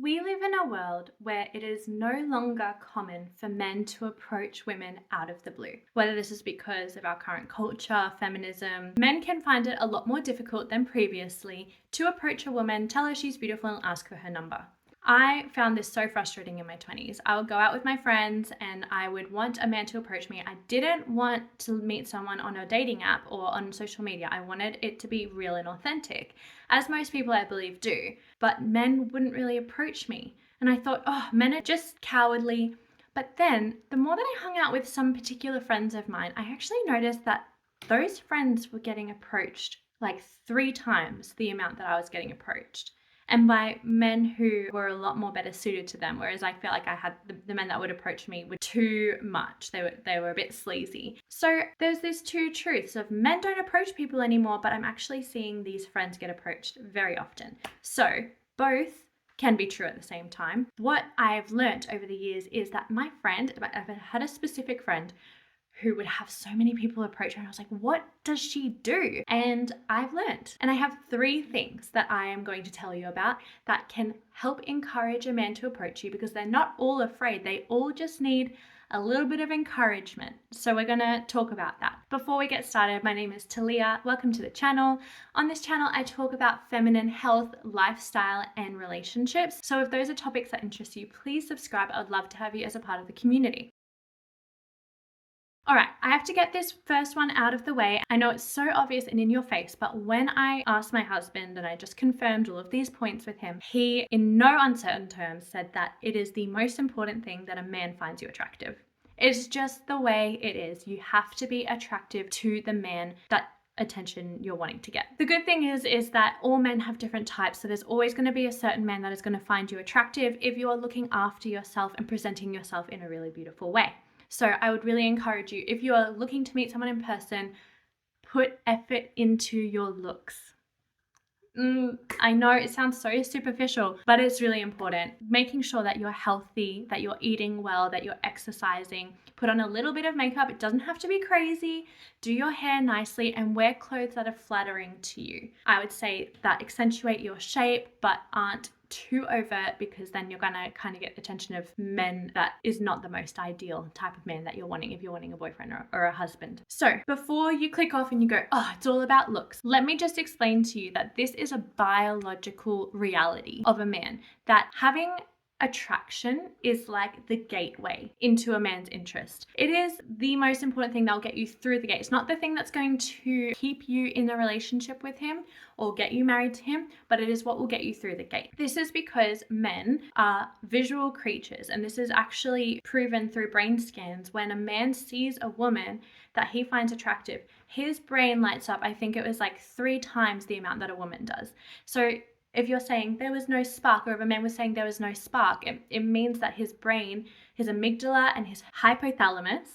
We live in a world where it is no longer common for men to approach women out of the blue. Whether this is because of our current culture, feminism, men can find it a lot more difficult than previously to approach a woman, tell her she's beautiful, and ask for her number. I found this so frustrating in my 20s. I would go out with my friends and I would want a man to approach me. I didn't want to meet someone on a dating app or on social media. I wanted it to be real and authentic, as most people I believe do. But men wouldn't really approach me. And I thought, oh, men are just cowardly. But then the more that I hung out with some particular friends of mine, I actually noticed that those friends were getting approached like 3 times the amount that I was getting approached, and by men who were a lot more better suited to them. Whereas I felt like I had the men that would approach me were too much. They were a bit sleazy. So there's these two truths of men don't approach people anymore, but I'm actually seeing these friends get approached very often. So both can be true at the same time. What I've learnt over the years is that I've had a specific friend who would have so many people approach her, and I was like, what does she do? And I've learned, and I have 3 things that I am going to tell you about that can help encourage a man to approach you, because they're not all afraid. They all just need a little bit of encouragement. So we're gonna talk about that. Before we get started, my name is Talia. Welcome to the channel. On this channel, I talk about feminine health, lifestyle, and relationships. So if those are topics that interest you, please subscribe. I would love to have you as a part of the community. All right, I have to get this first one out of the way. I know it's so obvious and in your face, but when I asked my husband and I just confirmed all of these points with him, he, in no uncertain terms, said that it is the most important thing that a man finds you attractive. It's just the way it is. You have to be attractive to the man that attention you're wanting to get. The good thing is that all men have different types, so there's always going to be a certain man that is going to find you attractive if you are looking after yourself and presenting yourself in a really beautiful way. So I would really encourage you, if you are looking to meet someone in person, put effort into your looks. I know it sounds so superficial, but it's really important. Making sure that you're healthy, that you're eating well, that you're exercising. Put on a little bit of makeup. It doesn't have to be crazy. Do your hair nicely and wear clothes that are flattering to you. I would say that accentuate your shape, but aren't too overt, because then you're gonna kind of get the attention of men that is not the most ideal type of man that you're wanting if you're wanting a boyfriend or a husband. So before you click off and you go, oh, it's all about looks, let me just explain to you that this is a biological reality of a man, that having attraction is like the gateway into a man's interest. It is the most important thing that'll get you through the gate. It's not the thing that's going to keep you in a relationship with him or get you married to him, but it is what will get you through the gate. This is because men are visual creatures, and this is actually proven through brain scans. When a man sees a woman that he finds attractive, his brain lights up, I think it was like 3 times the amount that a woman does. So if you're saying there was no spark, or if a man was saying there was no spark, it means that his brain, his amygdala and his hypothalamus,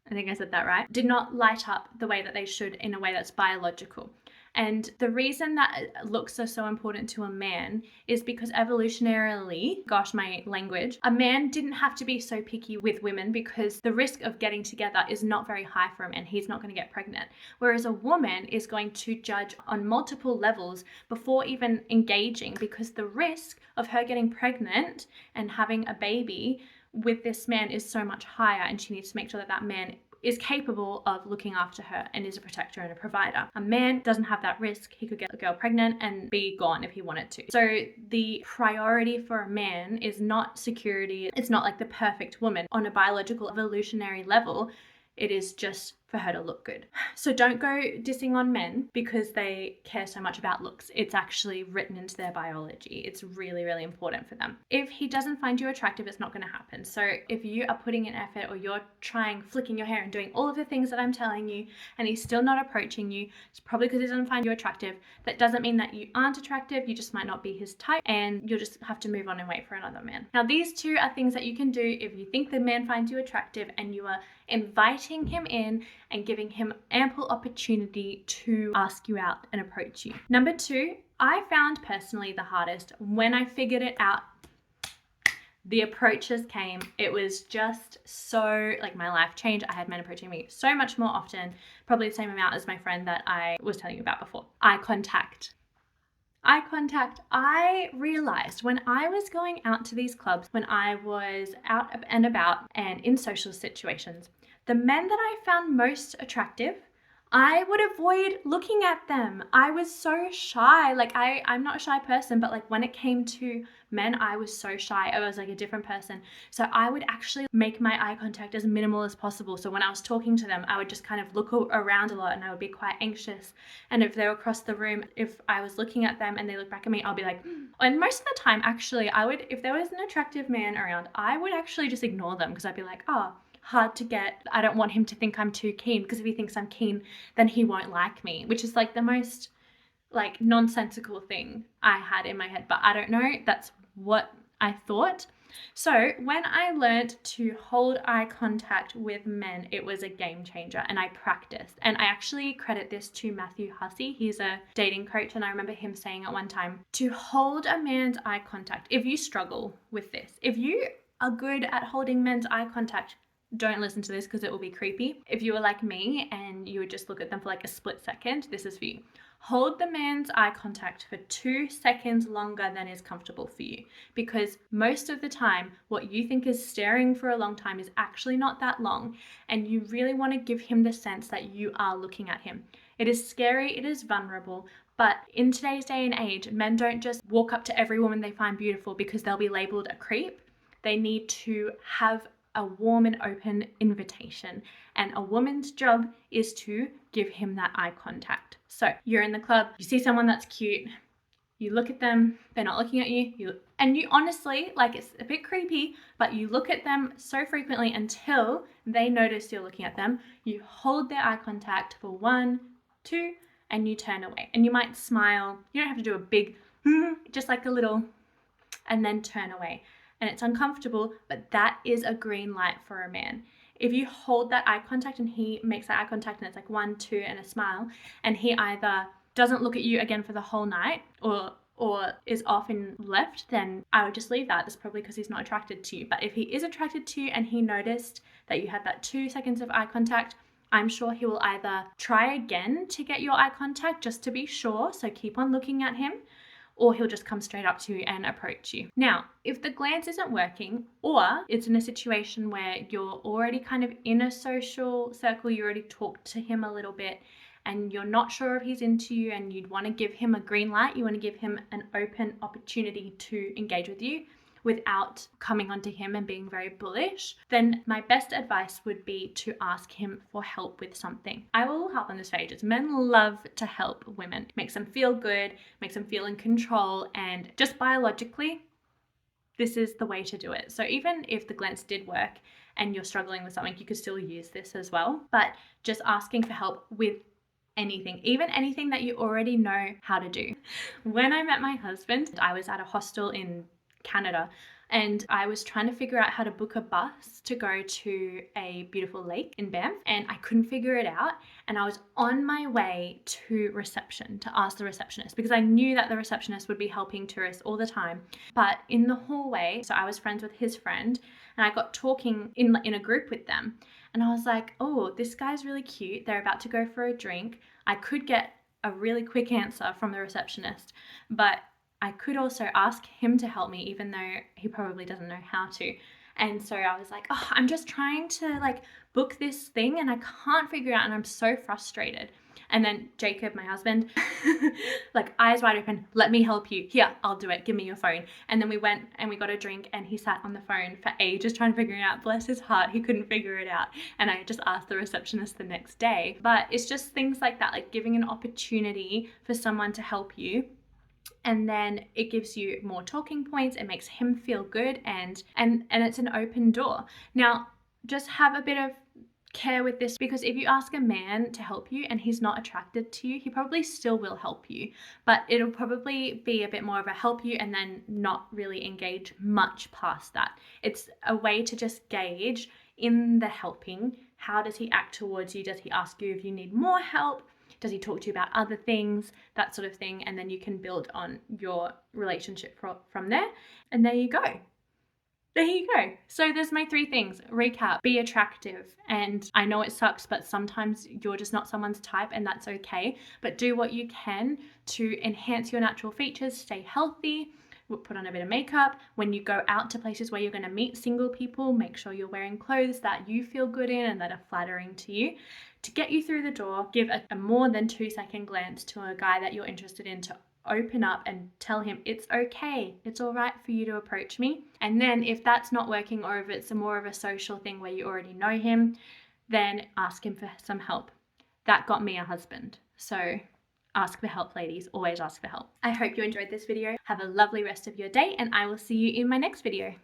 I think I said that right, did not light up the way that they should, in a way that's biological. And the reason that looks are so important to a man is because evolutionarily, gosh, my language, a man didn't have to be so picky with women, because the risk of getting together is not very high for him and he's not going to get pregnant. Whereas a woman is going to judge on multiple levels before even engaging, because the risk of her getting pregnant and having a baby with this man is so much higher, and she needs to make sure that that man is capable of looking after her and is a protector and a provider. A man doesn't have that risk. He could get a girl pregnant and be gone if he wanted to. So the priority for a man is not security. It's not like the perfect woman. On a biological evolutionary level, it is just for her to look good. So don't go dissing on men because they care so much about looks. It's actually written into their biology. It's really, really important for them. If he doesn't find you attractive, it's not going to happen. So if you are putting in effort, or you're trying, flicking your hair and doing all of the things that I'm telling you, and he's still not approaching you, it's probably because he doesn't find you attractive. That doesn't mean that you aren't attractive. You just might not be his type, and you'll just have to move on and wait for another man. Now, these 2 are things that you can do if you think the man finds you attractive and you are inviting him in and giving him ample opportunity to ask you out and approach you. Number 2, I found personally the hardest when I figured it out. The approaches came. It was just so, like, my life changed. I had men approaching me so much more often, probably the same amount as my friend that I was telling you about before. Eye contact, Eye contact. I realized when I was going out to these clubs, when I was out and about and in social situations, the men that I found most attractive, I would avoid looking at them. I was so shy. Like I'm not a shy person, but like when it came to men, I was so shy. I was like a different person. So I would actually make my eye contact as minimal as possible. So when I was talking to them, I would just kind of look around a lot and I would be quite anxious. And if they were across the room, if I was looking at them and they looked back at me, I'll be like, and most of the time, actually, I would, if there was an attractive man around, I would actually just ignore them because I'd be like, oh, hard to get. I don't want him to think I'm too keen, because if he thinks I'm keen, then he won't like me, which is like the most like nonsensical thing I had in my head. But I don't know, that's what I thought. So when I learned to hold eye contact with men, it was a game changer, and I practiced. And I actually credit this to Matthew Hussey. He's a dating coach, and I remember him saying at one time, to hold a man's eye contact, if you struggle with this, if you are good at holding men's eye contact, don't listen to this because it will be creepy. If you were like me and you would just look at them for like a split second, this is for you. Hold the man's eye contact for 2 seconds longer than is comfortable for you, because most of the time what you think is staring for a long time is actually not that long, and you really want to give him the sense that you are looking at him. It is scary, it is vulnerable, but in today's day and age, men don't just walk up to every woman they find beautiful because they'll be labeled a creep. They need to have a warm and open invitation, and a woman's job is to give him that eye contact. So you're in the club, you see someone that's cute, you look at them, they're not looking at you, and you honestly, like, it's a bit creepy, but you look at them so frequently until they notice you're looking at them. You hold their eye contact for 1, 2, and you turn away, and you might smile. You don't have to do a big just like a little, and then turn away. And it's uncomfortable, but that is a green light for a man. If you hold that eye contact and he makes that eye contact and it's like 1, 2 and a smile, and he either doesn't look at you again for the whole night or is off and left, then I would just leave that. That's probably because he's not attracted to you. But if he is attracted to you and he noticed that you had that 2 seconds of eye contact, I'm sure he will either try again to get your eye contact just to be sure, so keep on looking at him, or he'll just come straight up to you and approach you. Now, if the glance isn't working, or it's in a situation where you're already kind of in a social circle, you already talked to him a little bit, and you're not sure if he's into you and you'd want to give him a green light, you want to give him an open opportunity to engage with you without coming onto him and being very bullish, then my best advice would be to ask him for help with something. I will help on the stages. Men love to help women. It makes them feel good, makes them feel in control, and just biologically, this is the way to do it. So even if the glance did work and you're struggling with something, you could still use this as well. But just asking for help with anything, even anything that you already know how to do. When I met my husband, I was at a hostel in Canada, and I was trying to figure out how to book a bus to go to a beautiful lake in Banff, and I couldn't figure it out. And I was on my way to reception to ask the receptionist, because I knew that the receptionist would be helping tourists all the time. But in the hallway, so I was friends with his friend, and I got talking in a group with them, and I was like, oh, this guy's really cute. They're about to go for a drink. I could get a really quick answer from the receptionist, but I could also ask him to help me, even though he probably doesn't know how to. And so I was like, oh, I'm just trying to like book this thing and I can't figure it out, and I'm so frustrated. And then Jacob, my husband, like eyes wide open, let me help you. Here, I'll do it. Give me your phone. And then we went and we got a drink, and he sat on the phone for ages trying to figure it out. Bless his heart, he couldn't figure it out. And I just asked the receptionist the next day. But it's just things like that, like giving an opportunity for someone to help you. And then it gives you more talking points, it makes him feel good, and it's an open door. Now, just have a bit of care with this, because if you ask a man to help you and he's not attracted to you, he probably still will help you, but it'll probably be a bit more of a help you and then not really engage much past that. It's a way to just gauge in the helping, how does he act towards you? Does he ask you if you need more help? Does he talk to you about other things? That sort of thing. And then you can build on your relationship from there. And there you go. There you go. So there's my 3 things. Recap, be attractive. And I know it sucks, but sometimes you're just not someone's type and that's okay. But do what you can to enhance your natural features, stay healthy, put on a bit of makeup. When you go out to places where you're going to meet single people, make sure you're wearing clothes that you feel good in and that are flattering to you. To get you through the door, give a more than 2-second glance to a guy that you're interested in to open up and tell him it's okay, it's all right for you to approach me. And then if that's not working, or if it's more of a social thing where you already know him, then ask him for some help. That got me a husband. So ask for help, ladies. Always ask for help. I hope you enjoyed this video. Have a lovely rest of your day, and I will see you in my next video.